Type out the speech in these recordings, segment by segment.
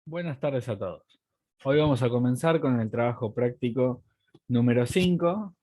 Buenas tardes a todos. Hoy vamos a comenzar con el trabajo práctico número 5,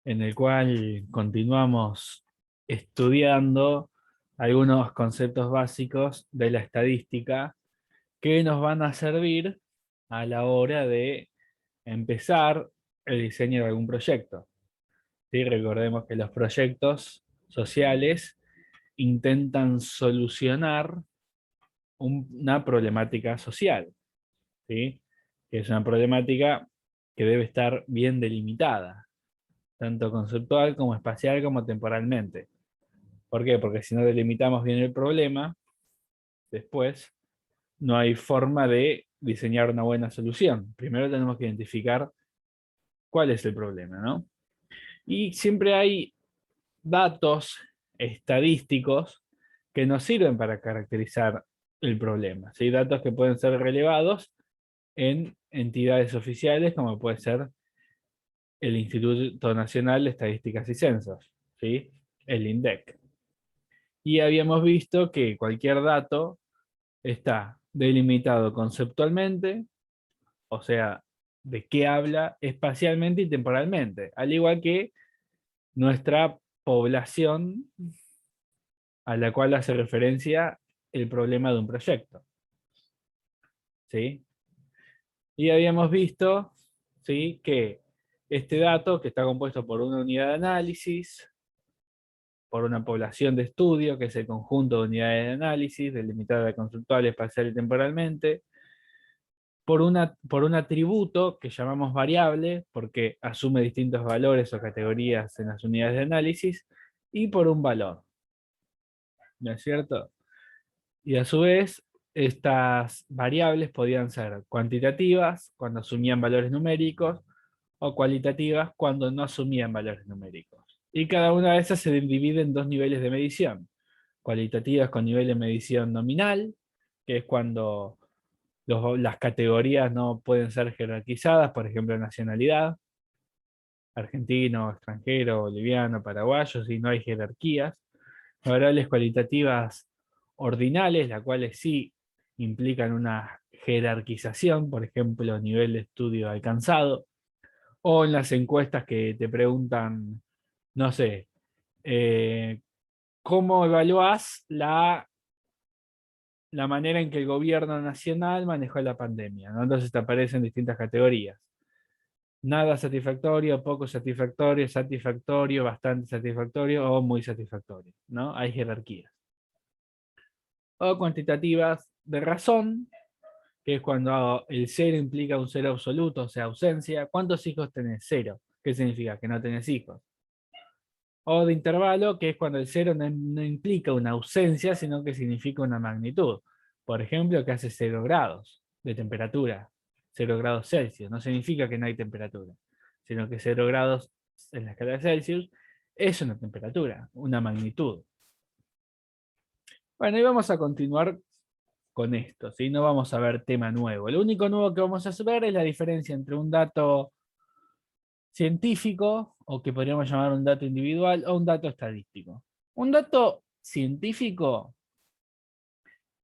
en el cual continuamos estudiando algunos conceptos básicos de la estadística que nos van a servir a la hora de empezar el diseño de algún proyecto. ¿Sí? Recordemos que los proyectos sociales intentan solucionar una problemática social. ¿Sí? Que es una problemática que debe estar bien delimitada, tanto conceptual como espacial como temporalmente. ¿Por qué? Porque si no delimitamos bien el problema, después no hay forma de diseñar una buena solución. Primero tenemos que identificar cuál es el problema, ¿no? Y siempre hay datos estadísticos que nos sirven para caracterizar el problema. ¿Sí? Datos que pueden ser relevados en entidades oficiales, como puede ser el Instituto Nacional de Estadísticas y Censos, ¿sí? El INDEC. Y habíamos visto que cualquier dato está delimitado conceptualmente, o sea, de qué habla espacialmente y temporalmente, al igual que nuestra población a la cual hace referencia el problema de un proyecto, ¿sí? Y habíamos visto, ¿sí? Que este dato, que está compuesto por una unidad de análisis, por una población de estudio, que es el conjunto de unidades de análisis, delimitada conceptual, espacial y temporalmente, por un atributo que llamamos variable, porque asume distintos valores o categorías en las unidades de análisis, y por un valor, ¿no es cierto? Y a su vez, estas variables podían ser cuantitativas, cuando asumían valores numéricos, o cualitativas, cuando no asumían valores numéricos. Y cada una de esas se divide en dos niveles de medición: cualitativas con nivel de medición nominal, que es cuando las categorías no pueden ser jerarquizadas, por ejemplo, nacionalidad, argentino, extranjero, boliviano, paraguayo, si no hay jerarquías. Variables cualitativas ordinales, las cuales sí implican una jerarquización, por ejemplo, nivel de estudio alcanzado, o en las encuestas que te preguntan, no sé, eh, ¿cómo evaluás la manera en que el gobierno nacional manejó la pandemia? ¿No? Entonces te aparecen distintas categorías: nada satisfactorio, poco satisfactorio, satisfactorio, bastante satisfactorio o muy satisfactorio, ¿no? Hay jerarquías. O cuantitativas de razón, que es cuando el cero implica un cero absoluto, o sea, ausencia. ¿Cuántos hijos tenés? Cero. ¿Qué significa? Que no tenés hijos. O de intervalo, que es cuando el cero no implica una ausencia, sino que significa una magnitud. Por ejemplo, que hace 0 grados de temperatura, 0 grados Celsius. No significa que no hay temperatura, sino que 0 grados en la escala de Celsius es una temperatura, una magnitud. Bueno, y vamos a continuar con esto, ¿sí? No vamos a ver tema nuevo. Lo único nuevo que vamos a ver es la diferencia entre un dato científico, o que podríamos llamar un dato individual, o un dato estadístico. Un dato científico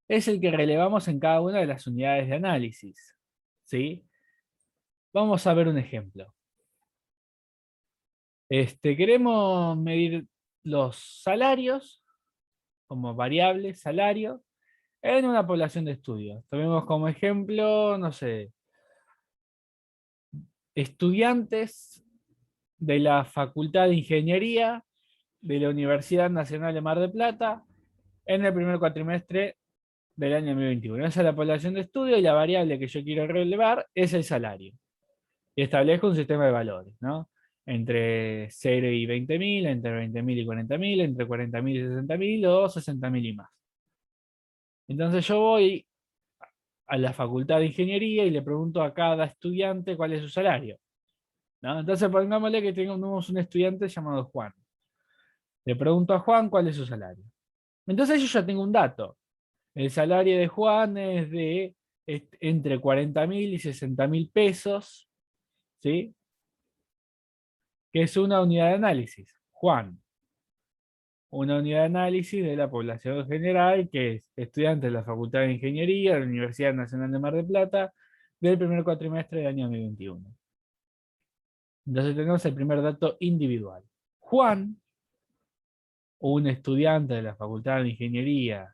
es el que relevamos en cada una de las unidades de análisis, ¿sí? Vamos a ver un ejemplo. Queremos medir los salarios como variable, salario, en una población de estudio. Tomemos como ejemplo, no sé, estudiantes de la Facultad de Ingeniería de la Universidad Nacional de Mar del Plata en el primer cuatrimestre del año 2021. Esa es la población de estudio y la variable que yo quiero relevar es el salario. Y establezco un sistema de valores, ¿no? Entre 0 y 20.000, entre 20.000 y 40.000, entre 40.000 y 60.000 o 60.000 y más. Entonces yo voy a la Facultad de Ingeniería y le pregunto a cada estudiante cuál es su salario, ¿no? Entonces pongámosle que tenemos un estudiante llamado Juan. Le pregunto a Juan cuál es su salario. Entonces yo ya tengo un dato. El salario de Juan es de entre 40.000 y 60.000 pesos, ¿sí? Que es una unidad de análisis. Juan. una unidad de análisis de la población general, que es estudiantes de la Facultad de Ingeniería de la Universidad Nacional de Mar del Plata, del primer cuatrimestre del año 2021. Entonces tenemos el primer dato individual. Juan, un estudiante de la Facultad de Ingeniería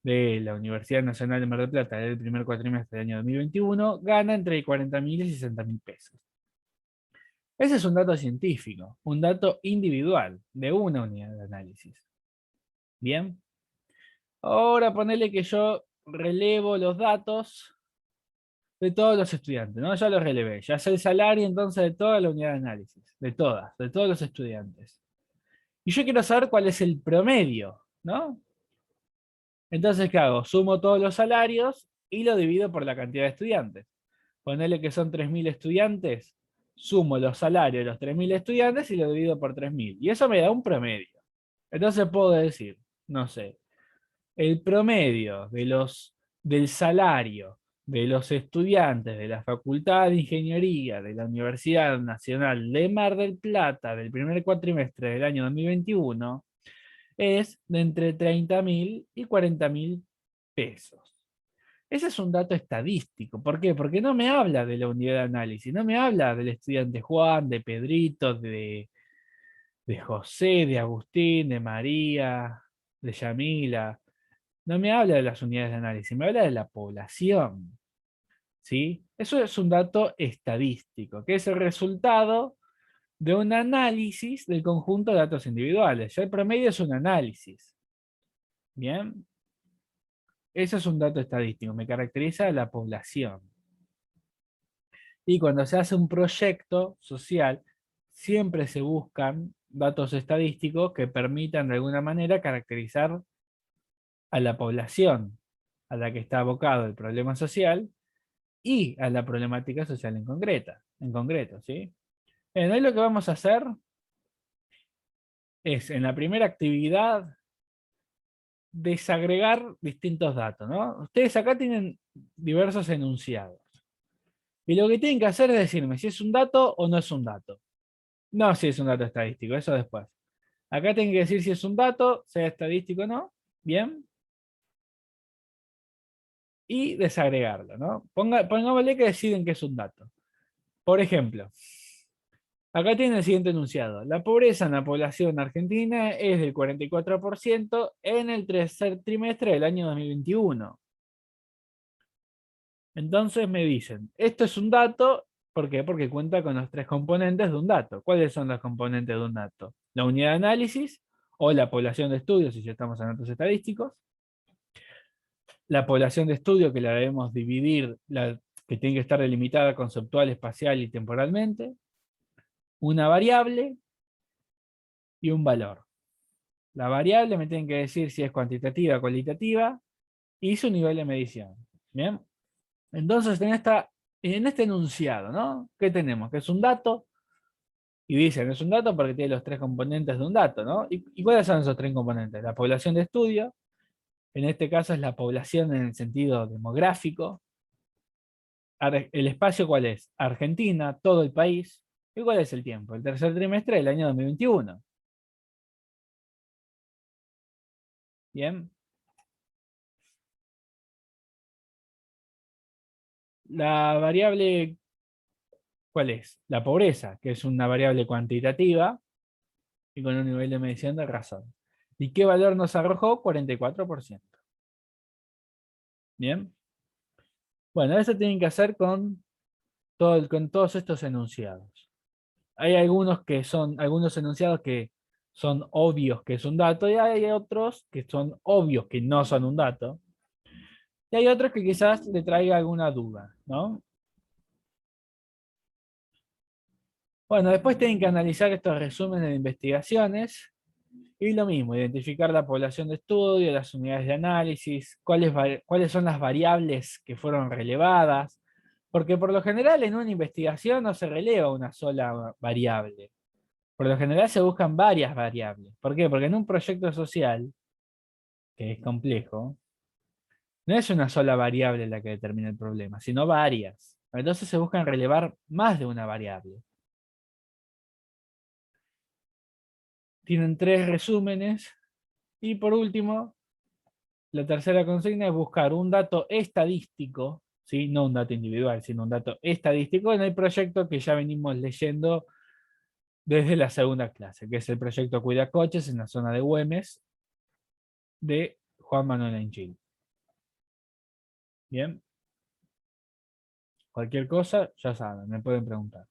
de la Universidad Nacional de Mar del Plata del primer cuatrimestre del año 2021, gana entre 40.000 y 60.000 pesos. Ese es un dato científico, un dato individual de una unidad de análisis. Bien. Ahora ponele que yo relevo los datos de todos los estudiantes, ¿no? Ya los relevé, ya sé el salario entonces de toda la unidad de análisis, de todos los estudiantes. Y yo quiero saber cuál es el promedio, ¿no? Entonces, ¿qué hago? Sumo todos los salarios y lo divido por la cantidad de estudiantes. Ponele que son 3.000 estudiantes, sumo los salarios de los 3.000 estudiantes y lo divido por 3.000. Y eso me da un promedio. Entonces puedo decir, no sé, el promedio del salario de los estudiantes de la Facultad de Ingeniería de la Universidad Nacional de Mar del Plata del primer cuatrimestre del año 2021 es de entre 30.000 y 40.000 pesos. Ese es un dato estadístico. ¿Por qué? Porque no me habla de la unidad de análisis, no me habla del estudiante Juan, de Pedrito, de José, de Agustín, de María, de Yamila. No me habla de las unidades de análisis, me habla de la población. ¿Sí? Eso es un dato estadístico, que es el resultado de un análisis del conjunto de datos individuales. Ya el promedio es un análisis. Bien. Eso es un dato estadístico, me caracteriza la población. Y cuando se hace un proyecto social, siempre se buscan datos estadísticos que permitan de alguna manera caracterizar a la población a la que está abocado el problema social y a la problemática social en concreto, ¿sí? Hoy lo que vamos a hacer es, en la primera actividad, desagregar distintos datos, ¿no? Ustedes acá tienen diversos enunciados. Y lo que tienen que hacer es decirme si es un dato o no es un dato. No si es un dato estadístico, eso después. Acá tienen que decir si es un dato, sea estadístico o no. Bien. Y desagregarlo, ¿no? Pongámosle que deciden que es un dato. Por ejemplo, acá tiene el siguiente enunciado. La pobreza en la población argentina es del 44% en el tercer trimestre del año 2021. Entonces me dicen, esto es un dato, ¿por qué? Porque cuenta con los tres componentes de un dato. ¿Cuáles son los componentes de un dato? La unidad de análisis o la población de estudio, si ya estamos en datos estadísticos. La población de estudio que la debemos dividir, que tiene que estar delimitada conceptual, espacial y temporalmente. Una variable y un valor. La variable me tienen que decir si es cuantitativa o cualitativa y su nivel de medición. ¿Bien? Entonces, en este enunciado, ¿no? ¿Qué tenemos? Que es un dato, y dicen, es un dato porque tiene los tres componentes de un dato, ¿no? ¿Y cuáles son esos tres componentes? La población de estudio, en este caso es la población en el sentido demográfico. ¿El espacio cuál es? Argentina, todo el país. ¿Y cuál es el tiempo? El tercer trimestre del año 2021. Bien. La variable, ¿cuál es? La pobreza, que es una variable cuantitativa y con un nivel de medición de razón. ¿Y qué valor nos arrojó? 44%. Bien. Bueno, eso tienen que hacer con todos estos enunciados. Hay algunos enunciados que son obvios que es un dato y hay otros que son obvios que no son un dato. Y hay otros que quizás le traiga alguna duda, ¿no? Bueno, después tienen que analizar estos resúmenes de investigaciones y lo mismo, identificar la población de estudio, las unidades de análisis, cuáles son las variables que fueron relevadas, porque por lo general en una investigación no se releva una sola variable. Por lo general se buscan varias variables. ¿Por qué? Porque en un proyecto social, que es complejo, no es una sola variable la que determina el problema, sino varias. Entonces se buscan relevar más de una variable. Tienen tres resúmenes Y por último, la tercera consigna es buscar un dato estadístico, ¿sí? No un dato individual, sino un dato estadístico en el proyecto que ya venimos leyendo desde la segunda clase, que es el proyecto Cuida Coches en la zona de Güemes de Juan Manuel Enchil. Bien, cualquier cosa, ya saben, me pueden preguntar.